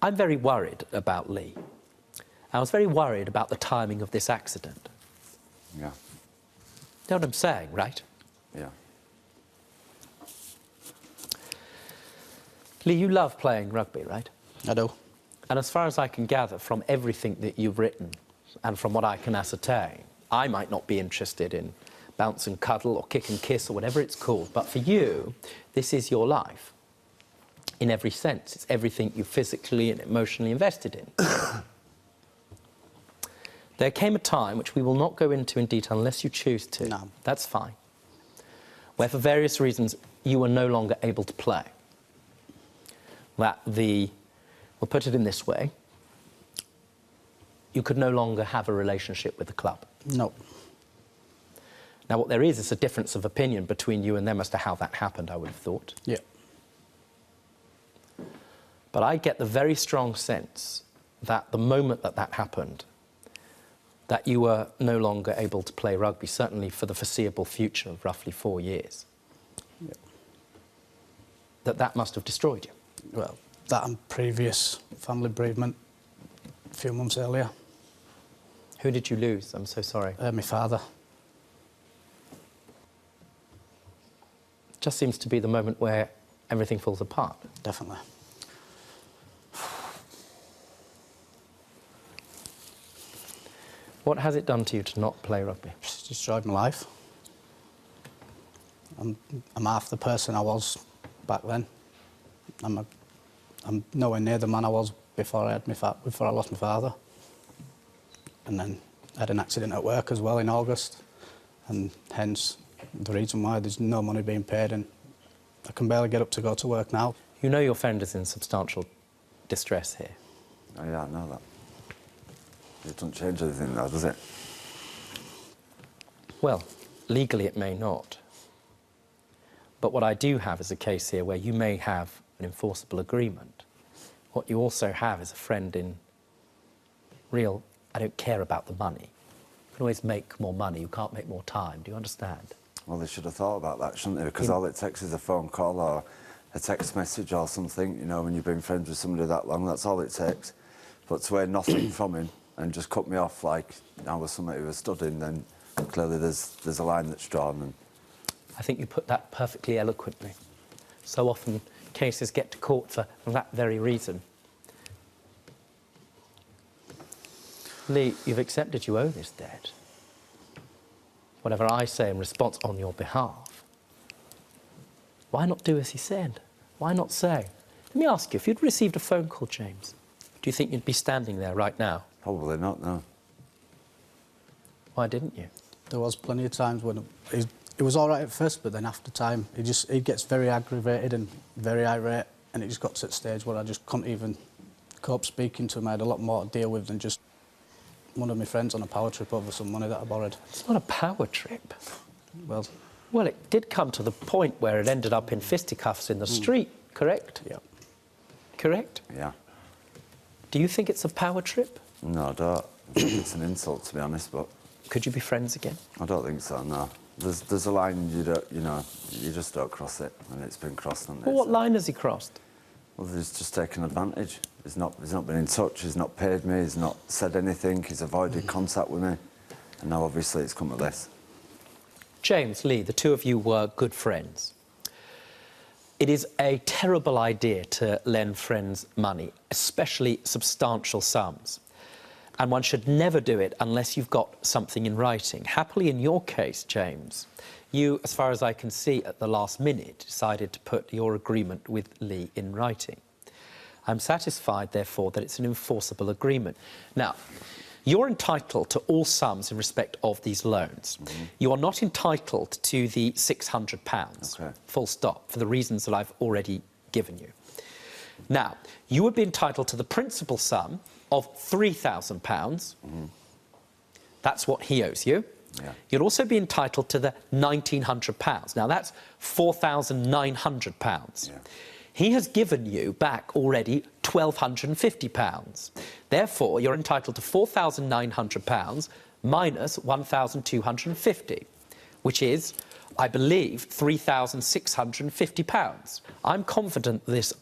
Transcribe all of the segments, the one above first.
I'm very worried about Lee. I was very worried about the timing of this accident. Yeah. You know what I'm saying, right? Yeah. Lee, you love playing rugby, right? I do. And as far as I can gather from everything that you've written and from what I can ascertain, I might not be interested in bounce and cuddle or kick and kiss or whatever it's called, but for you, this is your life. In every sense, it's everything you physically and emotionally invested in. There came a time, which we will not go into in detail unless you choose to. No. That's fine. Where for various reasons you were no longer able to play. We'll put it in this way, you could no longer have a relationship with the club. No. Now, what there is a difference of opinion between you and them as to how that happened, I would have thought. Yeah. But I get the very strong sense that the moment that that happened, that you were no longer able to play rugby, certainly for the foreseeable future of roughly 4 years. Yeah. That must have destroyed you. Well, that and previous family bereavement a few months earlier. Who did you lose? I'm so sorry. My father. Just seems to be the moment where everything falls apart. Definitely. What has it done to you to not play rugby? It's destroyed my life. I'm half the person I was back then. I'm nowhere near the man I was before I lost my father. And then I had an accident at work as well in August, and hence the reason why there's no money being paid, and I can barely get up to go to work now. You know your friend is in substantial distress here. Oh, yeah, I know that. It doesn't change anything though, does it? Well, legally it may not. But what I do have is a case here where you may have an enforceable agreement. What you also have is a friend in real, I don't care about the money. You can always make more money, you can't make more time. Do you understand? Well, they should have thought about that, shouldn't they? Because all it takes is a phone call or a text message or something, you know, when you've been friends with somebody that long, that's all it takes. But to hear nothing from him and just cut me off like I was somebody who was studying, then clearly there's a line that's drawn. And I think you put that perfectly eloquently. So often cases get to court for that very reason. Lee, you've accepted you owe this debt. Whatever I say in response on your behalf, why not do as he said? Why not say? Let me ask you, if you'd received a phone call, James, do you think you'd be standing there right now? probably not, no. Why didn't you? There was plenty of times when it was all right at first, but then after time, he gets very aggravated and very irate, and it just got to the stage where I just couldn't even cope speaking to him. I had a lot more to deal with than just one of my friends on a power trip over some money that I borrowed. It's not a power trip. Well, it did come to the point where it ended up in fisticuffs in the street, correct? Yeah. Correct? Yeah. Do you think it's a power trip? No, I don't. I think it's an insult, to be honest, but... Could you be friends again? I don't think so, no. There's a line you just don't cross it, and it's been crossed, hasn't it? Well, what line has he crossed? Well, he's just taken advantage. He's not been in touch, he's not paid me, he's not said anything, he's avoided contact with me, and now obviously it's come to this. James, Lee, the two of you were good friends. It is a terrible idea to lend friends money, especially substantial sums. And one should never do it unless you've got something in writing. Happily, in your case, James, you, as far as I can see, at the last minute, decided to put your agreement with Lee in writing. I'm satisfied, therefore, that it's an enforceable agreement. Now, you're entitled to all sums in respect of these loans. Mm-hmm. You are not entitled to the £600, okay. Full stop, for the reasons that I've already given you. Now, you would be entitled to the principal sum of £3,000. Mm-hmm. That's what he owes you. Yeah. You'll also be entitled to the £1,900. Now, that's £4,900. Yeah. He has given you back already £1,250. Therefore, you're entitled to £4,900 minus £1,250, which is, I believe, £3,650. I'm confident this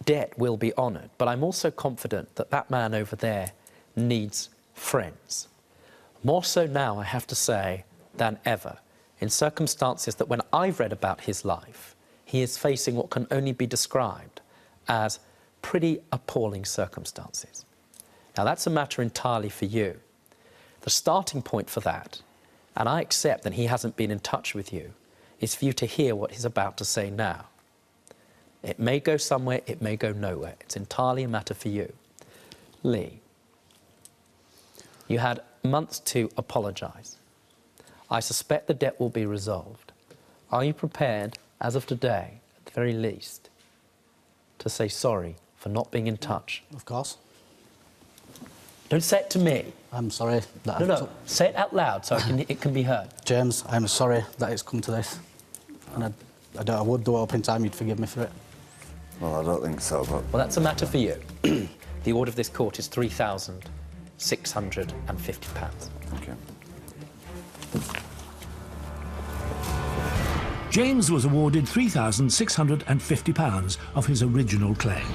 debt will be honoured, but I'm also confident that that man over there needs friends. More so now, I have to say, than ever, in circumstances that when I've read about his life, he is facing what can only be described as pretty appalling circumstances. Now, that's a matter entirely for you. The starting point for that, and I accept that he hasn't been in touch with you, is for you to hear what he's about to say now. It may go somewhere, it may go nowhere. It's entirely a matter for you. Lee, you had months to apologise. I suspect the debt will be resolved. Are you prepared, as of today, at the very least, to say sorry for not being in touch? Of course. Don't say it to me. I'm sorry that No, say it out loud so it can be heard. James, I'm sorry that it's come to this. And I would do hope in time you'd forgive me for it. Well, I don't think so, but... Well, that's a matter for you. The order of this court is £3,650. Thank you. James was awarded £3,650 of his original claim.